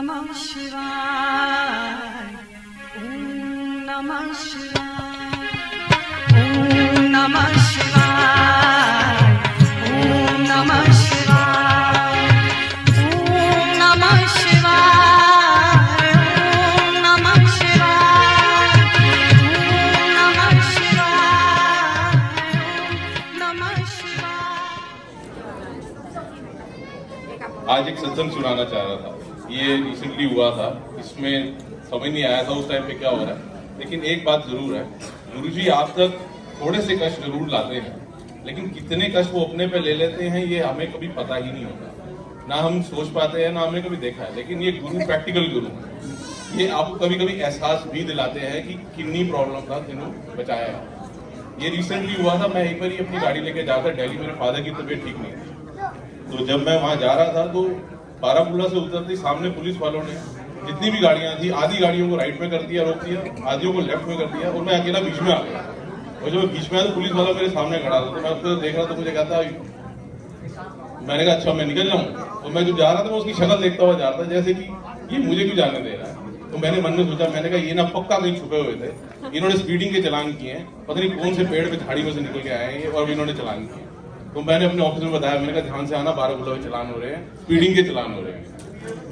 नमः शिवाय, ओम नमः शिवाय, ओम नमः शिवाय, ओम नमः शिवाय, ओम नमः शिवाय, ओम नमः शिवाय, ओम नमः शिवाय, ओम नमः शिवाय। आज एक सत्संग सुनाना चाह रहा था। ये रिसेंटली हुआ था, इसमें समझ नहीं आया था उस टाइम पे क्या हो रहा है, लेकिन एक बात जरूर है, गुरुजी आप तक थोड़े से कष्ट जरूर लाते हैं, लेकिन कितने कष्ट वो अपने पे ले लेते हैं ये हमें कभी पता ही नहीं होता, ना हम सोच पाते हैं ना हमने कभी देखा है। लेकिन ये गुरु प्रैक्टिकल गुरु है, ये आपको कभी कभी एहसास भी दिलाते हैं कि कितनी प्रॉब्लम था जिन्हों बचाया है। ये रिसेंटली हुआ था, मैं एक बार अपनी गाड़ी लेके जा था दिल्ली, मेरे फादर की तबीयत ठीक नहीं थी, तो जब मैं वहां जा रहा था तो बारामूला से उतरते सामने पुलिस वालों ने जितनी भी गाड़ियां थी आधी गाड़ियों को राइट में कर दिया, रोक दिया, आधियों को लेफ्ट में कर दिया, और मैं अकेला बीच में आ गया। और जब मैं बीच में आया तो पुलिस वाला मेरे सामने खड़ा था, तो मैं उसको देख रहा था, मुझे कहता, मैंने कहा अच्छा मैं निकल जाऊँ। तो मैं जब जा रहा था मैं उसकी शक्ल देखता हुआ जा रहा था, जैसे कि ये मुझे क्यों जाने दे रहा है। तो मैंने मन में सोचा, मैंने कहा ये ना पक्का कहीं छुपे हुए थे, इन्होंने स्पीडिंग के चलान किए हैं, पता नहीं कौन से पेड़ पे झाड़ी में से निकल के आए हैं और इन्होंने चलान किए। तो मैंने अपने ऑफिस में बताया, मैंने कहा ध्यान से आना, बारामूला में चलान हो रहे हैं, स्पीडिंग के चलान हो रहे हैं।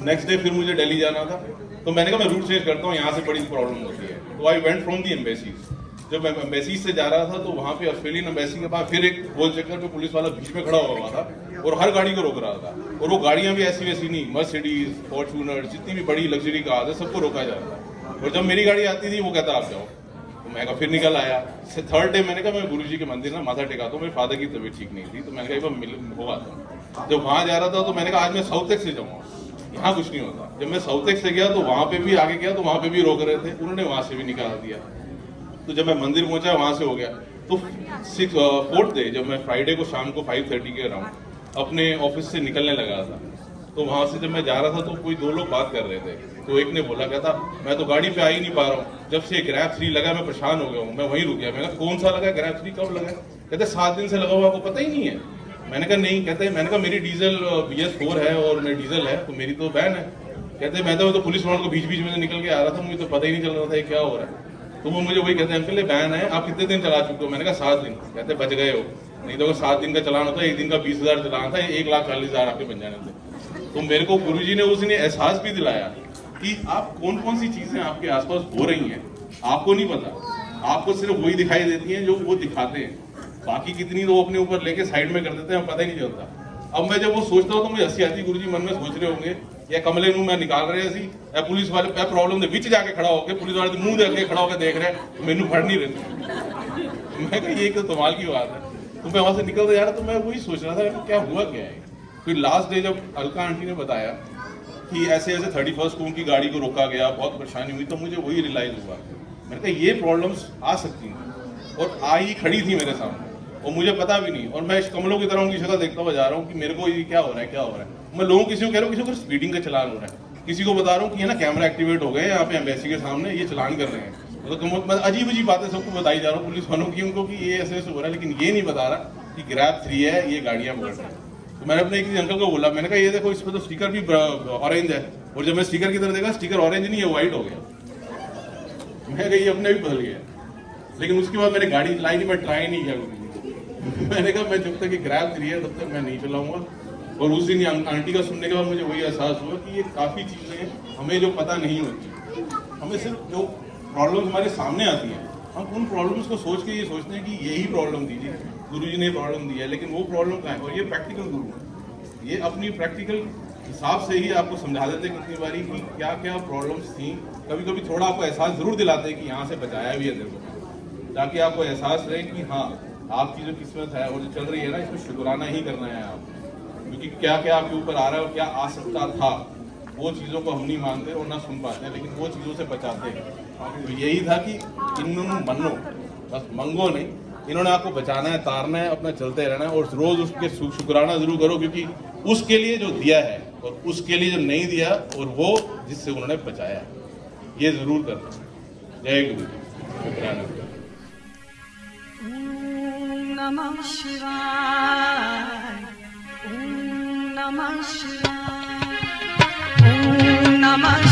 नेक्स्ट डे फिर मुझे दिल्ली जाना था, तो मैंने कहा मैं रूट चेंज करता हूँ, यहाँ से बड़ी प्रॉब्लम होती है। तो I went from the embassies. जब मैं एम्बेसी से जा रहा था तो वहाँ पे ऑस्ट्रेलियन एम्बेसी के पास फिर एक गोल चक्कर पे पुलिस वाला बीच में खड़ा हुआ था और हर गाड़ी को रोक रहा था, और वो गाड़ियां भी ऐसी वैसी नहीं, मर्सिडीज, फॉर्च्यूनर, जितनी भी बड़ी लग्जरी कार है सबको रोका जा रहा था। और जब मेरी गाड़ी आती थी वो कहता आप जाओ, तो मैं फिर निकल आया। थर्ड डे मैंने कहा मैं गुरुजी के मंदिर ना माथा टेका हूँ, मेरे फादर की तबीयत ठीक नहीं थी, तो मैंने कहा एक बार हो आता हूँ। जब वहाँ जा रहा था तो मैंने कहा आज मैं साउथ एक्स से जाऊँगा, यहाँ कुछ नहीं होता। जब मैं साउथ एक्स से गया तो वहाँ पे भी आगे गया तो वहाँ पे भी रोक रहे थे, उन्होंने वहाँ से भी निकाल दिया। तो जब मैं मंदिर पहुंचा वहाँ से हो गया। तो 4th डे जब मैं फ्राइडे को शाम को 5:30 के अराउंड अपने ऑफिस से निकलने लगा था, तो वहाँ से जब मैं जा रहा था तो कोई 2 लोग बात कर रहे थे। तो एक ने बोला, कहता मैं तो गाड़ी पे आ ही नहीं पा रहा हूँ, जब से ग्रैब 3 लगा मैं परेशान हो गया हूँ, मैं वहीं रुक गया। मैंने कहा कौन सा लगा ग्रैब 3, कब लगा? कहते 7 दिन से लगा हुआ, आपको पता ही नहीं है? मैंने कहा नहीं। कहते मैंने कहा मेरी डीजल BS4 है और मेरी डीजल है, तो मेरी तो बैन है। कहते मैं तो पुलिस वालों को बीच बीच में निकल के आ रहा था, मुझे तो पता ही नहीं चल रहा था ये क्या हो रहा है। तो वो मुझे वही कहते हैं, अंकल ये बैन है, आप कितने दिन चला चुके हो? मैंने कहा 7 दिन। कहते बच गए हो, नहीं तो 7 दिन का चलान होता है, एक दिन का 20,000 चलान था, 1,40,000 आपके बन जाने थे। तो मेरे को गुरुजी ने उस दिन एहसास भी दिलाया कि आप कौन कौन सी चीजें आपके आसपास हो रही हैं आपको नहीं पता, आपको सिर्फ वही दिखाई देती हैं जो वो दिखाते हैं, बाकी कितनी तो अपने ऊपर लेके साइड में कर देते हैं, पता ही नहीं चलता। अब मैं जब वो सोचता हूँ तो मुझे हंसी आती, गुरुजी मन में सोच रहे होंगे या कमले नू मैं निकाल रहे सी पुलिस वाले प्रॉब्लम के बीच जाके खड़ा होकर पुलिस वाले मुंह दे के खड़ा होकर देख रहे हैं, मैनू फड़ नहीं रहे। मैं कहा ये तो कमाल की बात है। तो मैं वहां से निकलता जा रहा, तो मैं वही सोच रहा था क्या हुआ क्या है। फिर लास्ट डे जब अलका आंटी ने बताया कि ऐसे ऐसे 31st को उनकी गाड़ी को रोका गया, बहुत परेशानी हुई, तो मुझे वही रियलाइज हुआ। मैंने कहा ये प्रॉब्लम्स आ सकती हैं और आई खड़ी थी मेरे सामने और मुझे पता भी नहीं, और मैं इस कमलों की तरह उनकी शक्ल देखता हुआ जा रहा हूँ कि मेरे को ये क्या हो रहा है क्या हो रहा है। मैं लोगों किसी को कह रहा हूँ, किसी को स्पीडिंग का चलान हो रहा है, किसी को बता रहा हूँ कि ना कैमरा एक्टिवेट हो गए यहाँ पे एम्बेसी के सामने, ये चलान कर रहे हैं। तो मैं अजीब अजीब बातें सबको बताई जा रहा हूँ पुलिस वालों की, उनको कि ये ऐसे ऐसे हो रहा है, लेकिन ये नहीं बता रहा कि ग्रैब 3 है, ये गाड़ियाँ पकड़ रही हैं। तो मैंने अपने किसी अंकल को बोला, मैंने कहा ये देखो इस पर तो स्टिकर भी ऑरेंज है, और जब मैं स्टिकर की तरफ देखा स्टिकर ऑरेंज नहीं है, व्हाइट हो गया। मैं कहा ये अपने भी बदल गया। लेकिन उसके बाद मैंने गाड़ी चलाई नहीं, मैं ट्राई नहीं किया। मैंने कहा मैं जब तक ग्रैब 3 है तब तक मैं नहीं चलाऊंगा। और उस दिन आंटी का सुनने के बाद मुझे वही एहसास हुआ कि ये काफ़ी चीज़ें हमें जो पता नहीं होती, हमें सिर्फ जो प्रॉब्लम हमारे सामने आती हैं हम उन प्रॉब्लम्स को सोच के ये सोचते हैं कि यही प्रॉब्लम दीजिए, गुरुजी ने प्रॉब्लम दी है, लेकिन वो प्रॉब्लम कहाँ है। और ये प्रैक्टिकल गुरु है, ये अपनी प्रैक्टिकल हिसाब से ही आपको समझा देते कितनी बारी कि क्या क्या प्रॉब्लम्स थी। कभी कभी थोड़ा आपको एहसास जरूर दिलाते हैं कि यहाँ से बचाया भी है तेरे को, ताकि आपको एहसास रहे कि हाँ आपकी जो किस्मत है और जो चल रही है ना, इसमें शुक्राना ही करना है आप, क्योंकि क्या क्या आपके ऊपर आ रहा है और क्या आ सकता था, वो चीज़ों को हम नहीं मानते और ना सुन पाते हैं, लेकिन वो चीज़ों से बचाते हैं। तो यही था कि इन्होंने मनो, बस मंगो नहीं, इन्होंने आपको बचाना है, तारना है, अपना चलते रहना है, और रोज उसके शुक्राना जरूर करो, क्योंकि उसके लिए जो दिया है और उसके लिए जो नहीं दिया और वो जिससे उन्होंने बचाया, ये जरूर करना। जय गुरु, शुक्राना। नमः शिवाय, ओम नमः शिवाय, ओम नमः नमः